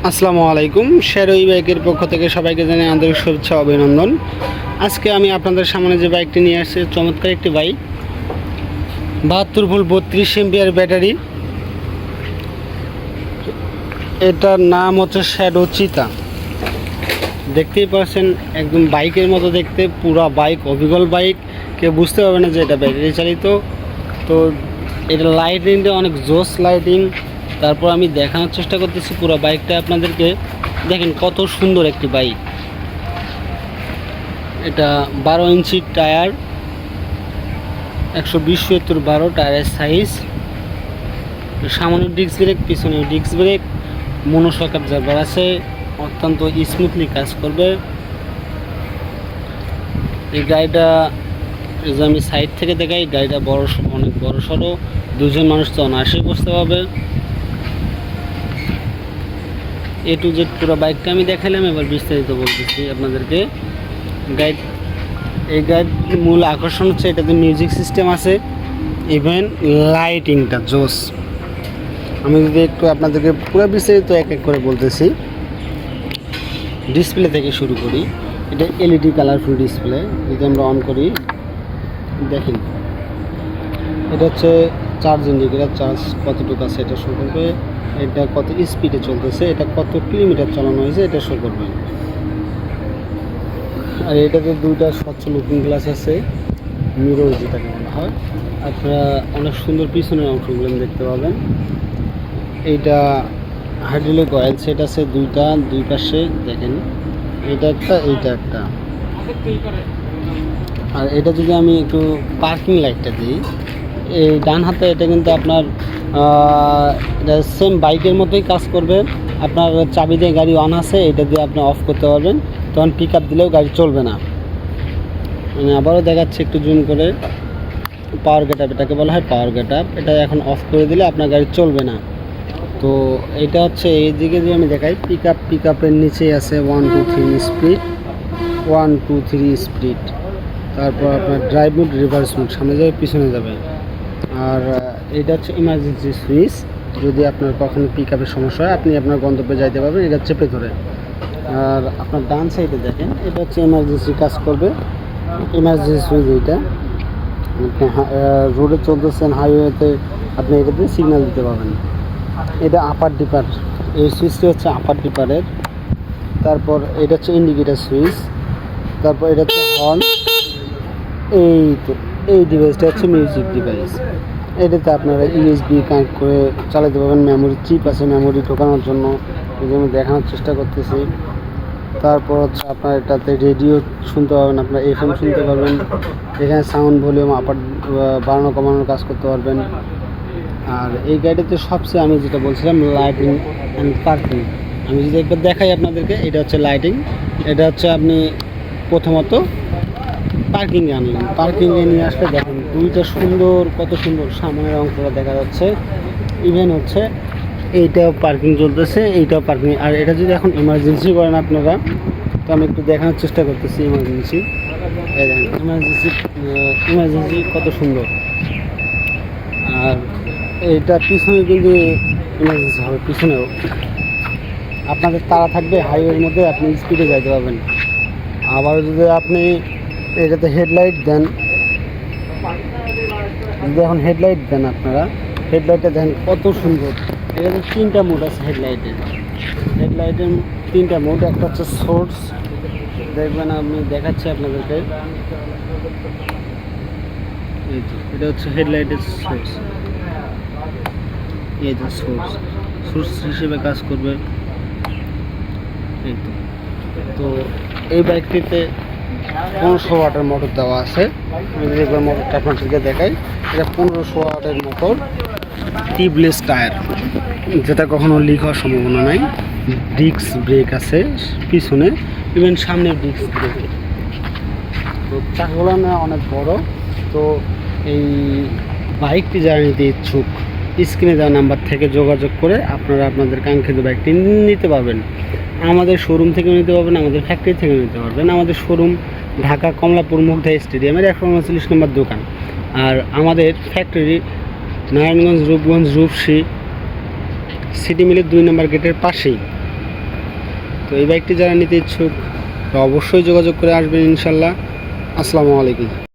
আসসালামু আলাইকুম। শেরই বাইকের পক্ষ থেকে সবাইকে জানাই আন্তরিক শুভেচ্ছা অভিনন্দন। আজকে আমি আপনাদের সামনে যে বাইকটি নিয়ে আসছি চমৎকার একটি বাইক, 72 ভোল্ট 32 এম্পিয়ার ব্যাটারি। এটার নাম হচ্ছে শ্যাডো চিতা। দেখতেই পাচ্ছেন একদম বাইকের মতো দেখতে, পুরো বাইক, অবিকল বাইক, কেউ বুঝতে পারবে না যে এটা ব্যাটারি চালিত। তো এটা লাইটিংটা অনেক জোস লাইটিং। তারপর আমি দেখানোর চেষ্টা করতেছি পুরো বাইকটা আপনাদেরকে। দেখেন কত সুন্দর একটি বাইক। এটা 12 ইঞ্চি টায়ার, 120/70 টায়ারের সাইজ। সামনে ডিস্ক ব্রেক, পিছনে ডিস্ক ব্রেক, মনোশক অবজারভার আছে, অত্যন্ত স্মুথলি কাজ করবে। এই গাড়িটা যদি আমি সাইড থেকে দেখাই, গাড়িটা অনেক বড় সড়ো, দুজন মানুষ তো অনায়াসেই বসতে পারবে। এ টু জেড পুরো বাইকটা আমি দেখালাম, এবার বিস্তারিত বলতেছি আপনাদেরকে। এই গাড়ির মূল আকর্ষণ হচ্ছে এটাতে মিউজিক সিস্টেম আছে, ইভেন লাইটিংটা জোস। আমি যদি একটু আপনাদেরকে পুরো বিস্তারিত এক এক করে বলতেছি। ডিসপ্লে থেকে শুরু করি। এটা এলইডি কালারফুল ডিসপ্লে। যদি আমরা অন করি, দেখেন এটা হচ্ছে চার্জ ইন্ডিকেটার, চার্জ কতটুকু আছে এটা শো করবে। এটা কত স্পিডে চলতেছে, এটা কত কিলোমিটার চালানো হয়েছে এটা শো করবে। আর এটাতে দুইটা স্বচ্ছ লুকিং গ্লাস আছে, মিরর যেটাকে বলা হয়। আপনারা অনেক সুন্দর পিছনের অংশগুলো দেখতে পাবেন। এইটা হাইড্রোলিক অয়েল সেট আছে দুই পাশে, দেখেন এইটা একটা। আর এটা যদি আমি একটু পার্কিং লাইটটা দিই, এই ডান হাতে, এটা কিন্তু আপনার এটা সেম বাইকের মতোই কাজ করবে। আপনার চাবি দিয়ে গাড়ি অন আছে, এটা দিয়ে আপনি অফ করতে পারবেন, তখন পিক আপ দিলেও গাড়ি চলবে না। মানে আবারও দেখাচ্ছে একটু জুম করে। পাওয়ার গেট আপ, এটাকে বলা হয় পাওয়ার গেট আপ। এটা এখন অফ করে দিলে আপনার গাড়ি চলবে না। তো এটা হচ্ছে এই দিকে যদি আমি দেখাই, পিক আপের নিচেই আছে 1 2 3 স্পিড, 1 2 3 স্পিড। তারপর আপনার ড্রাইভ মোড, রিভার্স মোড, সামনে যাবে পিছনে যাবে। আর এটা হচ্ছে ইমার্জেন্সি সুইচ। যদি আপনার কখনো পিক আপের সমস্যা হয়, আপনি আপনার গন্তব্যে যাইতে পারবেন এটা চেপে ধরে। আর আপনার ডান সাইডে দেখেন, এটা হচ্ছে ইমার্জেন্সি কাজ করবে, ইমার্জেন্সি সুইচ। এইটা আপনি রোডে চলতেছেন, হাইওয়েতে, আপনি এটাতে সিগন্যাল দিতে পারবেন। এটা আপার ডিপার, এই সুইচটি হচ্ছে আপার ডিপারের। তারপর এটা হচ্ছে ইন্ডিকেটার সুইচ। তারপর এটা হচ্ছে হর্ন। এই ডিভাইসটা হচ্ছে মিউজিক ডিভাইস। এটাতে আপনারা ইউএসবি কানেক্ট করে চালাতে পারবেন। মেমোরি চিপ আছে, মেমোরি ঢোকানোর জন্য, এই যে আমি দেখানোর চেষ্টা করতেছি। তারপর হচ্ছে আপনার এটাতে রেডিও শুনতে পারবেন, আপনার এফএম শুনতে পারবেন। এখানে সাউন্ড ভলিউম আপার বাড়ানো কমানোর কাজ করতে পারবেন। আর এই গাড়িতে সবচেয়ে আমি যেটা বলছিলাম, লাইটিং অ্যান্ড পার্কিং। আমি যদি একবার দেখাই আপনাদেরকে, এটা হচ্ছে লাইটিং। এটা হচ্ছে আপনি প্রথমত পার্কিংয়ে আনলেন, পার্কিংয়ে নিয়ে আসলে দেখেন দুইটা সুন্দর, কত সুন্দর সামনের অংশটা দেখা যাচ্ছে। ইভেন হচ্ছে এইটাও পার্কিং চলতেছে, এইটাও পার্কিং। আর এটা যদি এখন ইমার্জেন্সি করেন আপনারা, তো আমি একটু দেখানোর চেষ্টা করতেছি ইমার্জেন্সি। এই দেখেন ইমার্জেন্সি কত সুন্দর। আর এইটা পিছনে কিন্তু ইমার্জেন্সি হবে, পিছনেও আপনাদের তাড়া থাকবে, হাইওয়ের মধ্যে আপনি স্পিডে যাইতে পারবেন। আবার যদি আপনি এটাতে হেডলাইট দেন, যদি এখন হেডলাইট দেন আপনারা, হেডলাইটটা দেখেন কত সুন্দর। এটাতে 3টা মোড আছে হেডলাইটের। হেডলাইটের 3টা মোড। একটা হচ্ছে সোর্স, দেখবেন আমি দেখাচ্ছি আপনাদেরকে। এই তো এটা হচ্ছে হেডলাইটের সোর্স, এই যে সোর্স হিসেবে কাজ করবে। এই তো এই বাইকটিতে 1500 ওয়াটের মোটর দেওয়া আছে। আমি যদি একবার মোটরটা আপনাদেরকে দেখাই, এটা 1500 ওয়াটের মোটর, টিউবলেস টায়ার, যেটা কখনো লিক হওয়ার সম্ভাবনা নাই। ডিস্ক ব্রেক আছে পিছনে, ইভেন সামনে ডিস্ক ব্রেক। তো চাকাগুলো না অনেক বড়। তো এই বাইকটি যারা নিতে ইচ্ছুক, স্ক্রিনে দেওয়া নাম্বার থেকে যোগাযোগ করে আপনারা আপনাদের কাঙ্ক্ষিত বাইকটি নিতে পারবেন। আমাদের শোরুম থেকেও নিতে পারবেন, আমাদের ফ্যাক্টরি থেকেও নিতে পারবেন। আমাদের শোরুম ঢাকা কমলাপুর মুগদা স্টেডিয়ামের 139 নম্বর দোকান। আর আমাদের ফ্যাক্টরি নারায়ণগঞ্জ, রূপগঞ্জ, রূপসী সিটি মিলের 2 নম্বর গেটের পাশেই। তো এই বাইকটি যারা নিতে ইচ্ছুক অবশ্যই যোগাযোগ করে আসবেন ইনশাল্লাহ। আসসালামু আলাইকুম।